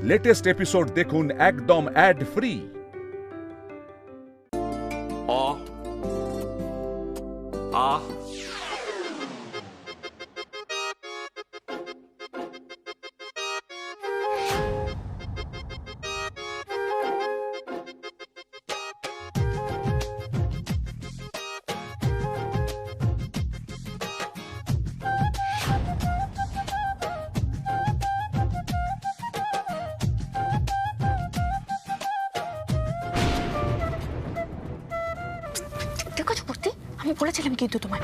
Latest episode দেখুন একদম add free. অ আ দেখো পড়তে আমি বলেছিলাম কিন্তু তোমায়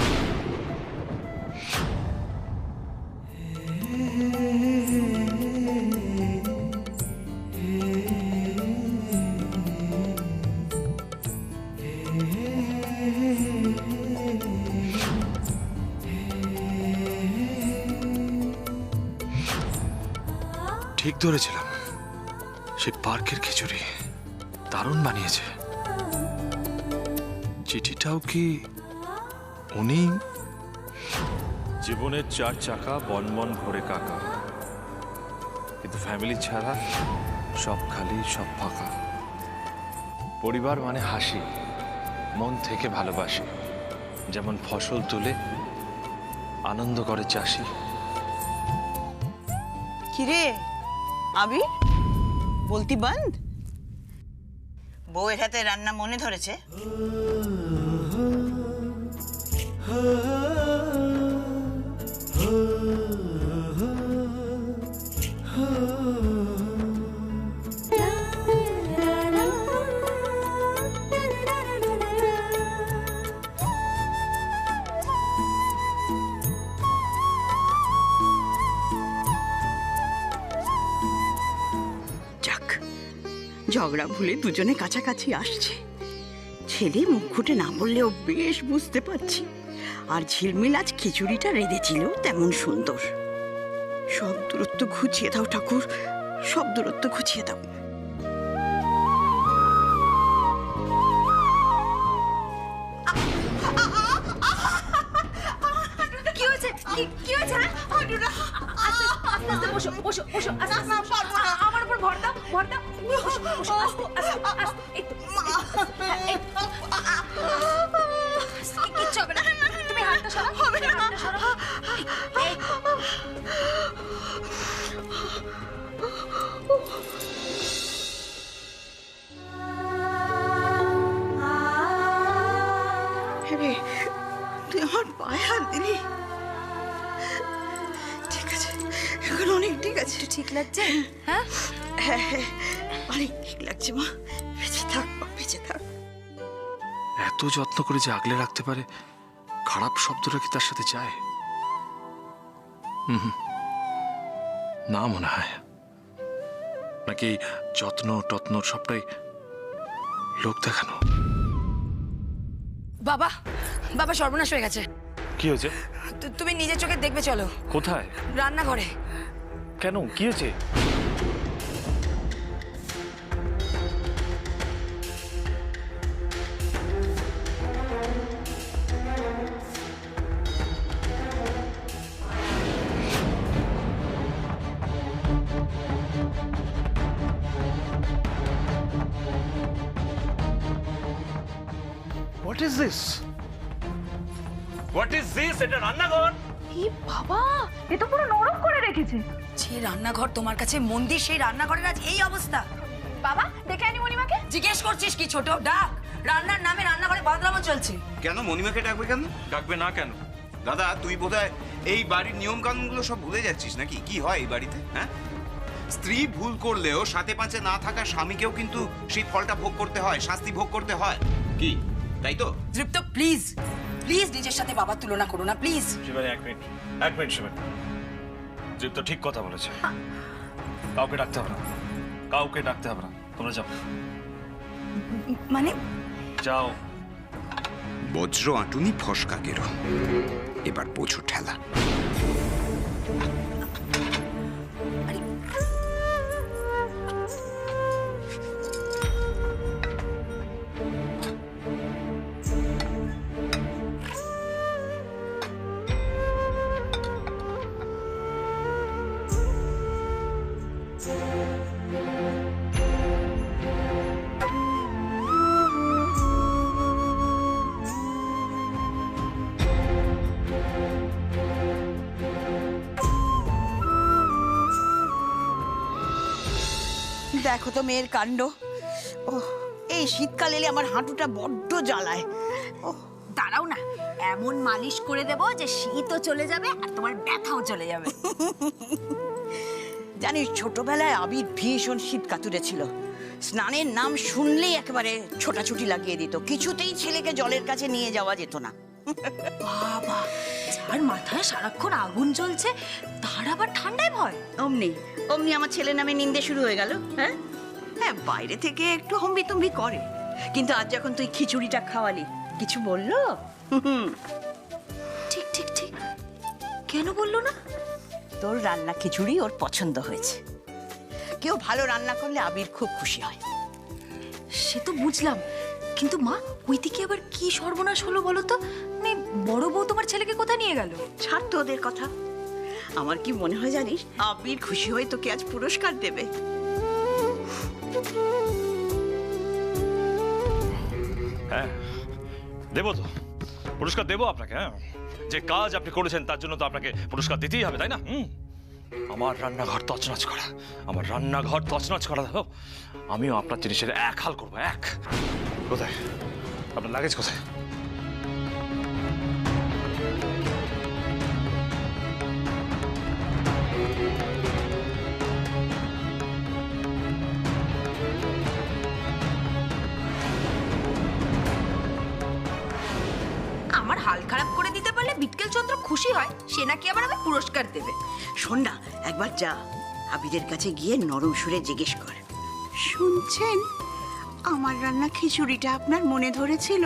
ঠিক ধরেছিলাম, সে পার্কের খিচুড়ি দারুণ বানিয়েছে। চিঠিটাও কি উনি? জীবনের 4 চাকা বনবন ভরে কাকা, কিন্তু ফ্যামিলি ছাড়া সব খালি, সব ফাঁকা। পরিবার মানে হাসি, মন থেকে ভালোবাসি, যেমন ফসল তুলে আনন্দ করে চাষি। কিরে আবির, বলতি বন্ধ? বউয়ের হাতে রান্না মনে ধরেছে? ঝগড়া ভুলে দুজনে কাছাকাছি আসছে। ছেলে মুখ ফুটে না বললেও বেশ বুঝতে পারছি। আর ঝিলমিল আজ খিচুড়িটা রেঁধেছিল তেমন সুন্দর। সব দূরত্ব ঘুচিয়ে দাও ঠাকুর, সব দূরত্ব ঘুচিয়ে দাও। কি হয়েছে? কি হয়েছে? আস্তে বসো বসো বসো, আমার উপর ভর দাও, ভর দাও। বসো আস্তে আস্তে, কিচ্ছু হবে না। তুমি হাতটা সরাও, হবে না, হাতটা সরাও। রে, তুই আমার পায়ে হাত দিলি? ঠিক আছে, এখন অনেক ঠিক আছে। ঠিক লাগছে? হ্যাঁ হ্যাঁ হ্যাঁ, অনেক ঠিক লাগছে মা। বেঁচে থাক, বেঁচে থাক। এত যত্ন করে যে আগলে রাখতে পারে, খারাপ শব্দটা কি তার সাথে যায়? না মনে হয়। নাকি যত্ন টত্ন সবটাই লোক দেখানো? বাবা বাবা সর্বনাশ হয়ে গেছে। কি হয়েছে? তুমি নিজের চোখে দেখবে, চলো। কোথায়? রান্নাঘরে। কেন, কি হয়েছে? What is this? What is this? এটা রান্নাঘর? এই বাবা, এ তো পুরো নরক করে রেখেছে। যে রান্নাঘর তোমার কাছে মন্দির, সেই রান্নাঘরের আজ এই অবস্থা। বাবা, ডেকে আনি মণিমাকে। জিজ্ঞেস করছিস কি ছোট? ডাক। রান্নার নামে রান্নাঘরে বদনামও চলছে। কেন মণিমাকে ডাকবে কেন? ডাকবে না কেন? দাদা, তুই বোধহয় এই বাড়ির নিয়ম কানুনগুলো সব ভুলে যাচ্ছিস নাকি? কি হয় এই বাড়িতে? হ্যাঁ, স্ত্রী ভুল করলেও সাথে পাঁচে না থাকা স্বামীকেও কিন্তু সেই ফলটা ভোগ করতে হয়, শাস্তি ভোগ করতে হয়। কি তাই তো? তৃপ্ত, প্লিজ প্লিজ নিজের সাথে বাবার তুলনা করো না, প্লিজ। শিবানী, এক মিনিট শিবানী। দীপ্ত ঠিক কথা বলেছে। কাউকে ডাকতে হবে না, কাউকে ডাকতে হবে না। তোমরা যাও, মানে যাও। বজ্র আঁটুনি ফসকা গেরো, এবার বোঝো ঠেলা। দেখো তো মেয়ের কাণ্ড। ও, এই শীতকাল এলে আমার হাঁটুটা বড্ড জ্বালায়। ও, দাঁড়াও না, এমন মালিশ করে দেবো যে শীতও চলে যাবে আর তোমার ব্যথাও চলে যাবে। জানিস ছোটবেলায় আবির ভীষণ শীত কাতুরে ছিল। স্নানের নাম শুনলেই একেবারে ছোটাছুটি লাগিয়ে দিত, কিছুতেই ছেলেকে জলের কাছে নিয়ে যাওয়া যেত না। বাবা, যার মাথায় সারাক্ষণ আগুন জ্বলছে তার আবার ঠান্ডায় ভয়? অমনি অমনি আমার ছেলের নামে নিন্দে শুরু হয়ে গেল। হ্যাঁ হ্যাঁ, বাইরে থেকে একটু হম্বিতম্বি করে, কিন্তু আজ যখন তুই খিচুড়িটা খাওয়ালি কিছু বললো? ঠিক ঠিক ঠিক, কেন বললো না? তোর রান্না খিচুড়ি ওর পছন্দ হয়েছে। কেউ ভালো রান্না করলে আবির খুব খুশি হয়। সে তো বুঝলাম, কিন্তু মা ওইদিকে আবার কি সর্বনাশ হলো বলো তো? মানে বড় বউ তোমার ছেলেকে কোথায় নিয়ে গেল? ছাড় তো ওদের কথা। আমার কি মনে হয় জানিস, আবির খুশি হয়ে তোকে আজ পুরস্কার দেবে। হ্যাঁ দেবো তো, পুরস্কার দেবো আপনাকে। হ্যাঁ, যে কাজ আপনি করেছেন তার জন্য তো আপনাকে পুরস্কার দিতেই হবে, তাই না? আমার রান্নাঘর তছনছ করা, আমার রান্নাঘর তছনছ করা দেখো, আমিও আপনার জিনিসের এক হাল করবো, এক। কোথায় আপনার লাগেজ কোথায়? আমার হাল খারাপ করে দিতে পারলে বিটকেল চন্দ্র খুশি হয়, সে নাকি আবার আমি পুরস্কার দেবে। শোন না, একবার যা আবিরের কাছে গিয়ে নরম সুরে জিজ্ঞেস কর, শুনছেন আমার রান্না খিচুড়িটা আপনার মনে ধরেছিল?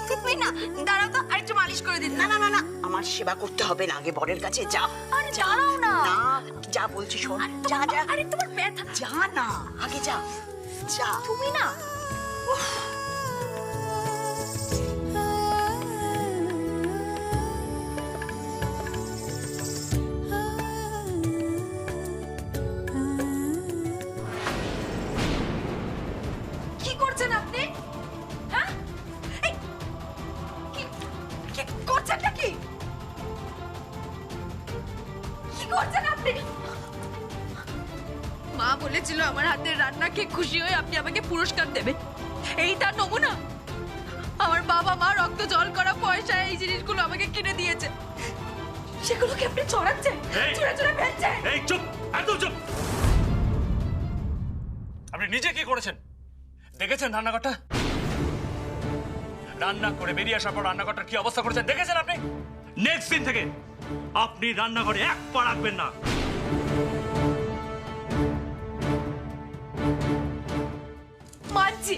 তুমি না দাঁড়াও তো, আরেকটু মালিশ করে দিন। না না না না, আমার সেবা করতে হবে না, আগে বরের কাছে যা। আরে দাঁড়াও না। না, যা বলছি শোন, যা যা। আরে তোমার ব্যথা। যা না, আগে যা যা। তুমি না, কি করছেন আপনি? হ্যাঁ, এই, কি করছেনটা কি? কি করছেন আপনি? মা বলেছিল আমার হাতের রান্না খেয়ে খুশি হয়ে আপনি আমাকে পুরস্কার দেবেন, এই তার নমুনা। আমার বাবা মা রক্ত জল করা পয়সায় এই জিনিসগুলো আমাকে কিনে দিয়েছে, সেগুলোকে আপনি চড়াচ্ছেন, চড়ে চড়ে ফেলছেন। এই চুপ, একদম চুপ। আপনি নিজে কি করেছেন দেখেছেন? রান্নাঘরটা রান্না করে বেরিয়ে আসার পর রান্নাঘরটার কি অবস্থা করেছেন দেখেছেন আপনি? নেক্সট দিন থেকে আপনি রান্নাঘরে এক পা রাখবেন না। মানছি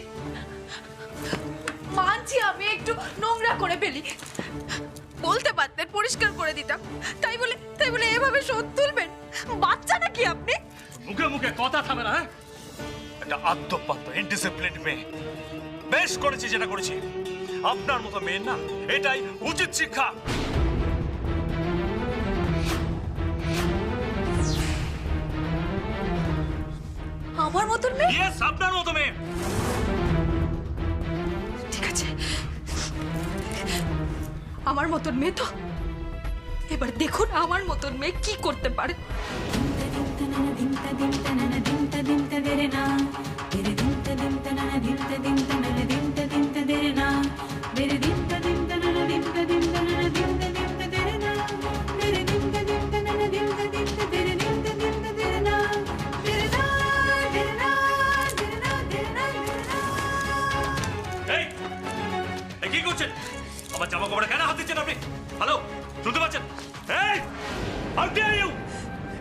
মানছি আমি একটু নোংরা করে ফেলি, বলতে পারতেন পরিষ্কার করে দিতাম, তাই বলে এভাবে শোধ তুলবেন? বাচ্চা নাকি আপনি? মুখে মুখে কথা থামে না। হ্যাঁ, একটা আত্মপাত্র ইনডিসিপ্লিন মেয়ে। বেশ করেছি যেটা করেছি। আপনার মতো মেয়ের না এটাই উচিত শিক্ষা। আমার মতন মেয়ে? ইয়েস, আপনার মতো মেয়ে। ঠিক আছে, আমার মতন মেয়ে তো, এবার দেখুন আমার মতন মেয়ে কি করতে পারে। এই, এই কি করছেন? আমার জামা কাপড়ে কেন হাত দিচ্ছেন আপনি? হ্যালো, শুনতে পাচ্ছেন? এই, হাউ ডিয়ার ইউ!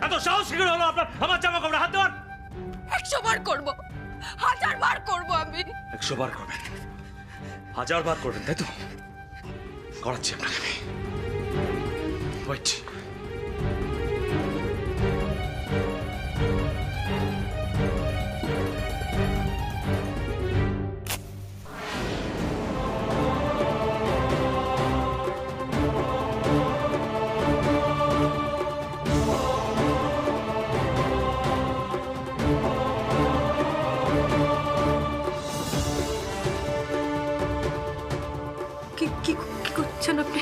এত সাহস কি করে হলো আপনার আমার জামা কাপড়ে হাত দেওয়ার? 100 বার করব, 1000 বার করব আমি। 100 বার করবেন, 1000 বার করবেন, তাই তো? করাচ্ছি আপনাকে আমি। ওয়েট। কি কি কি করছেন আপনি?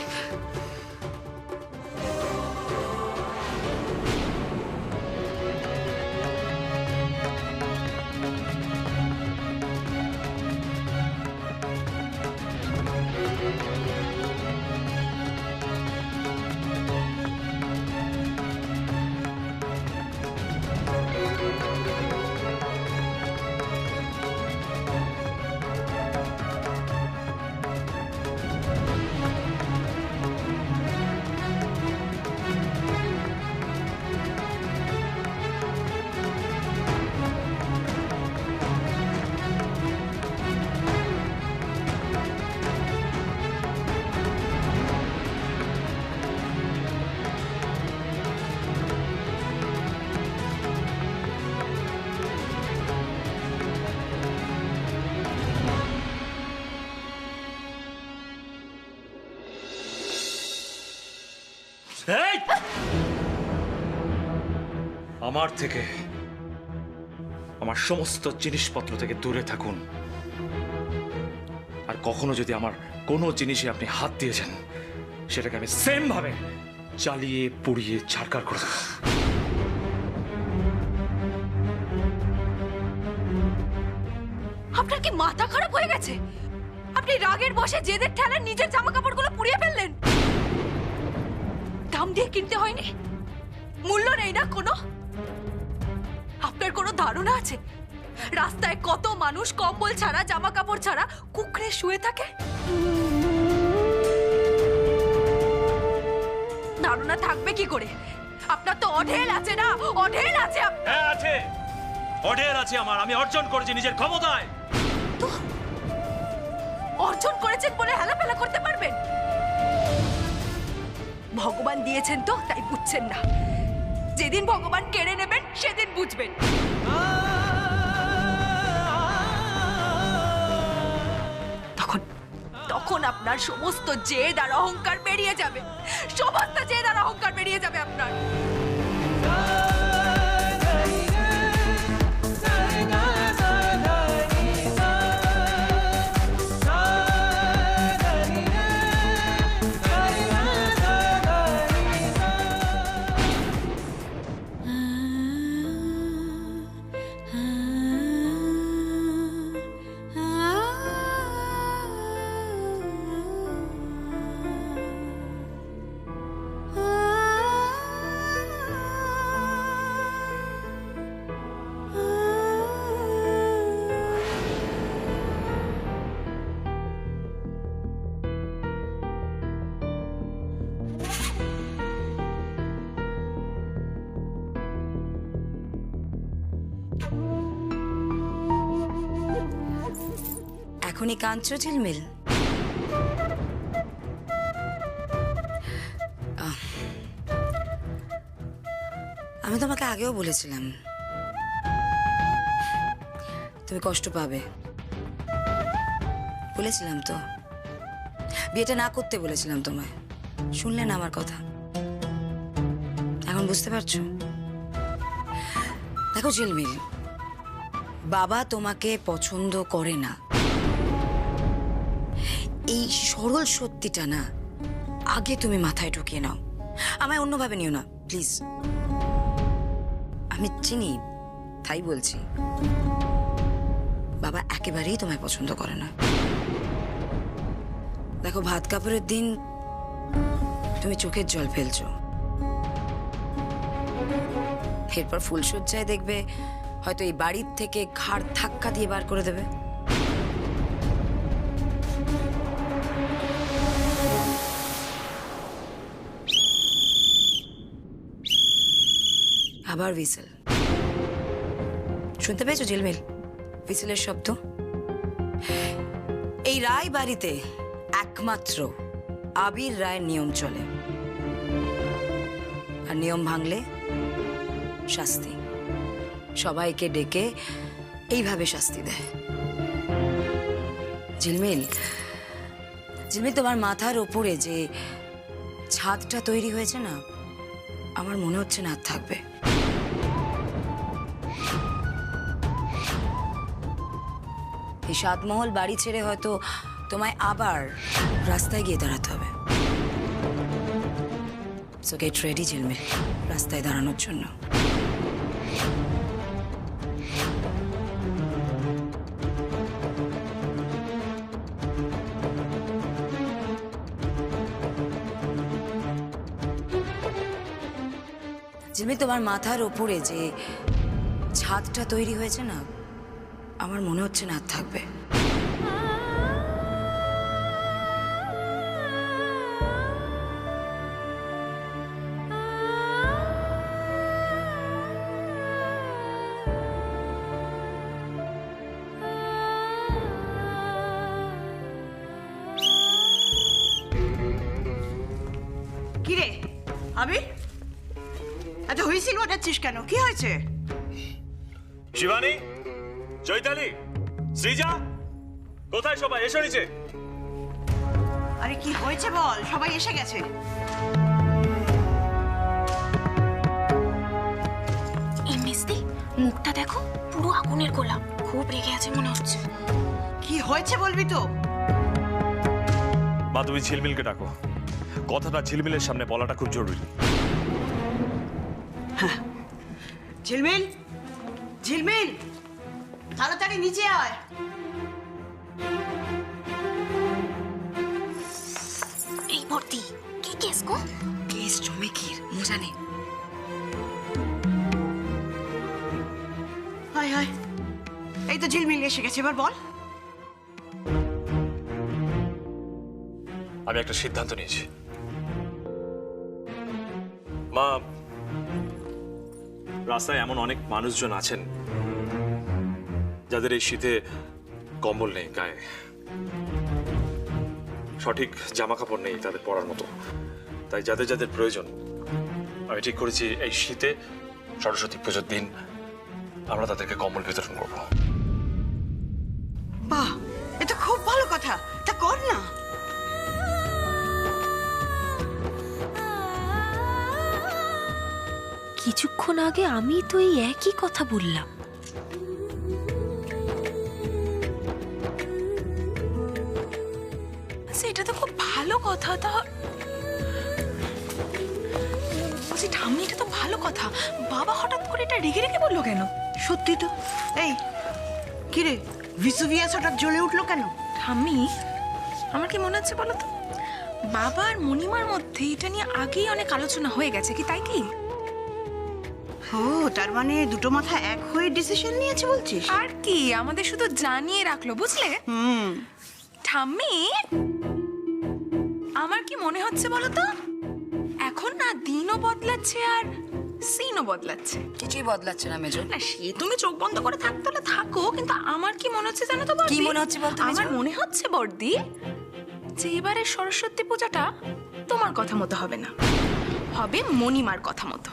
আমার থেকে, আমার সমস্ত জিনিসপত্র থেকে দূরে থাকুন। আর কখনো যদি আমার কোনো জিনিসে আপনি হাত দিয়েছেন, সেটাকে আমি সেম ভাবে জ্বালিয়ে পুড়িয়ে ছাড়কার করে দেবো। আপনার কি মাথা খারাপ হয়ে গেছে? আপনি রাগের বশে জেদের ঠেলায় নিজের জামা কাপড়গুলো পুড়িয়ে ফেললেন। দাম দিয়ে কিনতে হয়নি, মূল্য নেই না কোনো? আপনার কোনো ধারণা আছে রাস্তায় কত মানুষ কম্বল ছাড়া, জামা কাপড় ছাড়া কুকড়ে শুয়ে থাকে? ধারণা থাকবে কি করে? আপনার তো অঢেল আছে না, অঢেল আছে। হ্যাঁ আছে, অঢেল আছে আমার। আমি অর্জন করেছি নিজের ক্ষমতায়। তো অর্জন করেছেন বলে হেলাফেলা করতে পারবেন? ভগবান দিয়েছেন তো তাই বুঝছেন না। যেদিন ভগবান কেড়ে নেবেন সেদিন বুঝবেন। তখন তখন আপনার সমস্ত জেদ আর অহংকার বেরিয়ে যাবে, সমস্ত জেদ আর অহংকার বেরিয়ে যাবে আপনার। এখনই কাঁদছো ঝিলমিল? আমি তোমাকে আগেও বলেছিলাম তুমি কষ্ট পাবে। বলেছিলাম তো, বিয়েটা না করতে বলেছিলাম তোমায়, শুনলে না আমার কথা? এখন বুঝতে পারছো? দেখো ঝিলমিল, বাবা তোমাকে পছন্দ করে না, এই সরল সত্যিটা না আগে তুমি মাথায় ঢুকিয়ে নাও। আমায় অন্যভাবে নিও না প্লিজ। আমি চিনি তাই বলছি, বাবা একেবারেই তোমায় পছন্দ করে না। দেখো, ভাত কাপড়ের দিন তুমি চোখের জল ফেলছো, এরপর ফুলসজ্জায় দেখবে হয়তো এই বাড়ির থেকে ঘাড় ধাক্কা দিয়ে বার করে দেবে। আবার হুইসেল শুনতে পেয়েছো ঝিলমিল? হুইসেলের শব্দ। এই রায় বাড়িতে একমাত্র আবির রায়ের নিয়ম চলে, আর নিয়ম ভাঙলে শাস্তি। সবাইকে ডেকে এইভাবে শাস্তি দেয়। ঝিলমিল, ঝিলমিল, তোমার মাথার ওপরে যে ছাদটা তৈরি হয়েছে না, আমার মনে হচ্ছে না আর থাকবে। এই সাতমহল বাড়ি ছেড়ে হয়তো তোমায় আবার রাস্তায় গিয়ে দাঁড়াতে হবে। সো গেট রেডি ঝিলমিল, রাস্তায় দাঁড়ানোর জন্য। ঝিলমিল, তোমার মাথার ওপরে যে ছাদটা তৈরি হয়েছে না, আমার মনে হচ্ছে না আর থাকবে। কিরে আবির, এত হুইসেল বাজাচ্ছিস কেন? কি হয়েছে? শিবানী, চৈতালি, শ্রীজা, কোথায় সবাই? এসো নিচে। আরে কি হয়েছে বল, সবাই এসে গেছে। মুখটা দেখো, পুরো আগুনের গোলা। খুব রেগে আছে মনে হচ্ছে। কি হয়েছে বলবি তো? মা তুমি ঝিলমিলকে ডাকো, কথাটা ঝিলমিলের সামনে বলাটা খুব জরুরি। ঝিলমিল, ঝিলমিল, তাড়াতাড়ি নিচে আয়। এই ভর্তি কি কেস গো? কেস জমে কি মজা নেই। হায় হায়, এই তো ঝিলমিল এসে গেছে, এবার বল। আমি একটা সিদ্ধান্ত নিয়েছি মা। রাস্তায় এমন অনেক মানুষজন আছেন যাদের এই শীতে কম্বল নেই গায়ে, সঠিক জামা কাপড় নেই তাদের পরার মতো। তাই যাদের যাদের প্রয়োজন, আমি ঠিক করেছি এই শীতে সরস্বতী পুজোর দিন আমরা তাদেরকে কম্বল বিতরণ করব। বাহ, এটা খুব ভালো কথা, তা কর না। কিছুক্ষণ আগে আমি তো এই একই কথা বললাম। এটা তো খুব ভালো কথা। তা বলছি ঠাম্মি, এটা তো ভালো কথা। বাবা হঠাৎ করে এটা রেগে রেগে বললো কেন? সত্যি তো। এই কিরে, ভিসুভিয়াস হঠাৎ জ্বলে উঠলো কেন? ঠাম্মি, আমার কি মনে হচ্ছে বলো তো, বাবা আর মণিমার মধ্যে এটা নিয়ে আগেই অনেক আলোচনা হয়ে গেছে, কি তাই কি? ও, তার মানে দুটো মাথা এক হয়ে ডিসিশন নিয়েছে বলছিস? আর কি, আমাদের শুধু জানিয়ে রাখলো, বুঝলে? ঠাম্মি, আমার কি মনে হচ্ছে বলো তো, এখন না দিনও বদলাচ্ছে আর সিনও বদলাচ্ছে। কিছুই বদলাচ্ছে না মেজো। না, সে তুমি চোখ বন্ধ করে থাকতে হলে থাকো, কিন্তু আমার কি মনে হচ্ছে জানো তো বর্দি? কি মনে হচ্ছে বলতো মেজো? আমার মনে হচ্ছে বর্দি যে এবারে সরস্বতী পূজাটা তোমার কথা মতো হবে না, হবে মণিমার কথা মতো।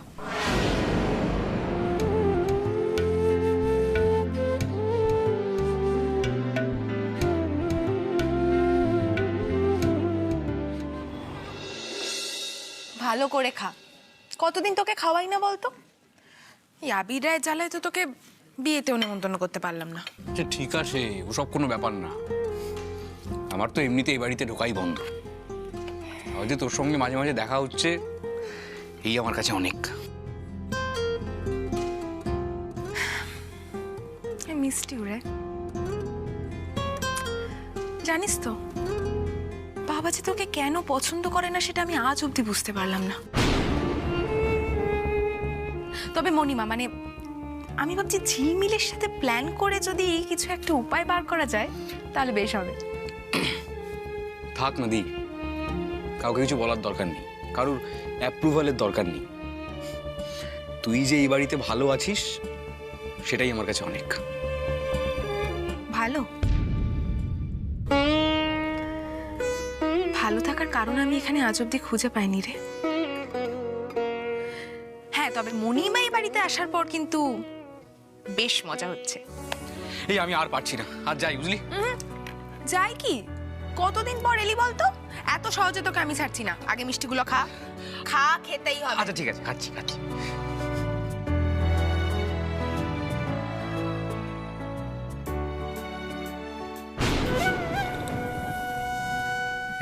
ভালো করে খা, কতদিন তোকে খাওয়াই না বলতো? এই আবির রায় জ্বালায় তো তোকে বিয়েতেও নেমন্তন্ন করতে পারলাম না। আচ্ছা ঠিক আছে, ওসব কোনো ব্যাপার না। আমার তো এমনিতে এই বাড়িতে ঢোকাই বন্ধ। হয়তো তোর সঙ্গে মাঝে মাঝে দেখা হচ্ছে, এই আমার কাছে অনেক। মিষ্টি রে, জানিস তো বাবা যে তোকে কেন পছন্দ করে না সেটা আমি আজ অবধি বুঝতে পারলাম না। তবে মণিমা, মানে আমি ভাবছি ঝিলমিলের সাথে প্ল্যান করে যদি কিছু একটা উপায় বার করা যায় তাহলে বেশ হবে। থাক না দি, কাউকে কিছু বলার দরকার নেই, কারোর অ্যাপ্রুভালের দরকার নেই। তুই যে এই বাড়িতে ভালো আছিস সেটাই আমার কাছে অনেক। ভালো ভালো থাকার কারণ আমি এখানে আজ অব্দি খুঁজে পাইনি রে। হ্যাঁ, তবে মণিমা এই বাড়িতে আসার পর কিন্তু বেশ মজা হচ্ছে। এই আমি আর পারছি না, আর যাই বুঝলি। যাই কি, কতদিন পর এলি বলতো? এত সহজে তোকে আমি ছাড়ছি না, আগে মিষ্টিগুলো খা। খা, খেতেই হবে। আচ্ছা ঠিক আছে, খাচ্ছি খাচ্ছি।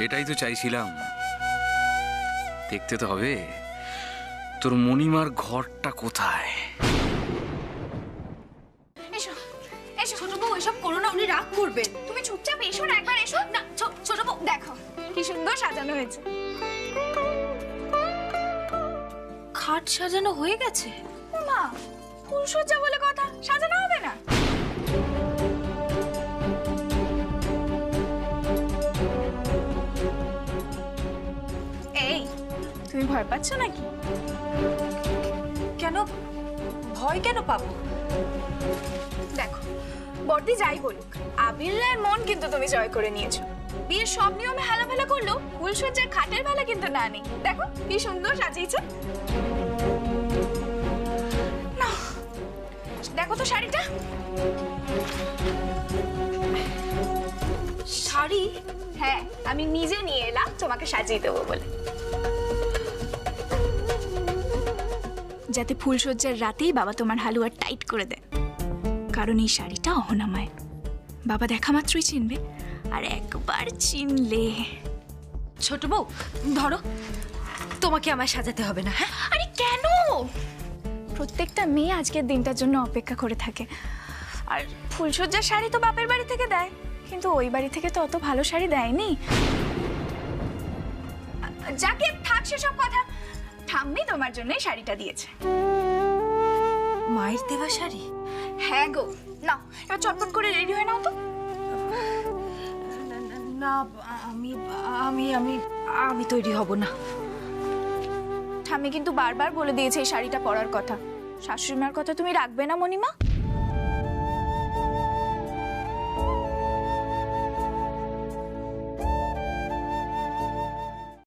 এটাই তো চাইছিলাম। দেখতে তো হবে তোর মণিমার ঘরটা কোথায়। এসো এসো ছোট বউ, এসব করো না, উনি রাগ করবেন। তুমি চুপচাপ এসো না, একবার এসো না। ছোট বউ দেখো কি সুন্দর সাজানো হয়েছে। খাট সাজানো হয়ে গেছে? মা, ফুলসজ্জা বলে কথা, সাজানো হবে না? এই, তুমি ভয় পাচ্ছ নাকি? কেন ভয় কেন পাবো? দেখো বর্দি, যাই বলুক, আবির রায়ের মন কিন্তু তুমি জয় করে নিয়েছো। বিয়ের সব নিয়মে হেলাফেলা করলো, ফুলসজ্জার খাটের বেলা কিন্তু না নেই। দেখো কি সুন্দর সাজিয়েছে। না, দেখো তো শাড়িটা। শাড়ি? হ্যাঁ, আমি নিজে নিয়ে এলাম তোমাকে সাজিয়ে দেবো বলে। যাতে ফুলসজ্জার রাতেই বাবা তোমার হালুয়া টাইট করে দেয়। কারণ এই শাড়িটা অহনামায়, বাবা দেখা মাত্রই চিনবে, আর একবার চিনলে। ছোট বউ ধরো, তোমাকে আমায় সাজাতে হবে না। হ্যাঁ, আরে কেন? প্রত্যেকটা মেয়ে আজকের দিনটার জন্য অপেক্ষা করে থাকে। আর ফুলসজ্জার শাড়ি তো বাপের বাড়ি থেকে দেয়, কিন্তু ওই বাড়ি থেকে তো অত ভালো শাড়ি দেয়নি। যাকে থাক সেসব কথা, ঠাম্মি তোমার জন্যই শাড়িটা দিয়েছে। মায়ের দেওয়া শাড়ি? হ্যাঁ গো, নাও এবার চটপট করে রেডি হয়ে নাও তো। না, আমি আমি আমি আমি তৈরি হব না। ঠাম্মি কিন্তু বারবার বলে দিয়েছে এই শাড়িটা পরার কথা। শাশুড়ি মার কথা তুমি রাখবে না মণিমা?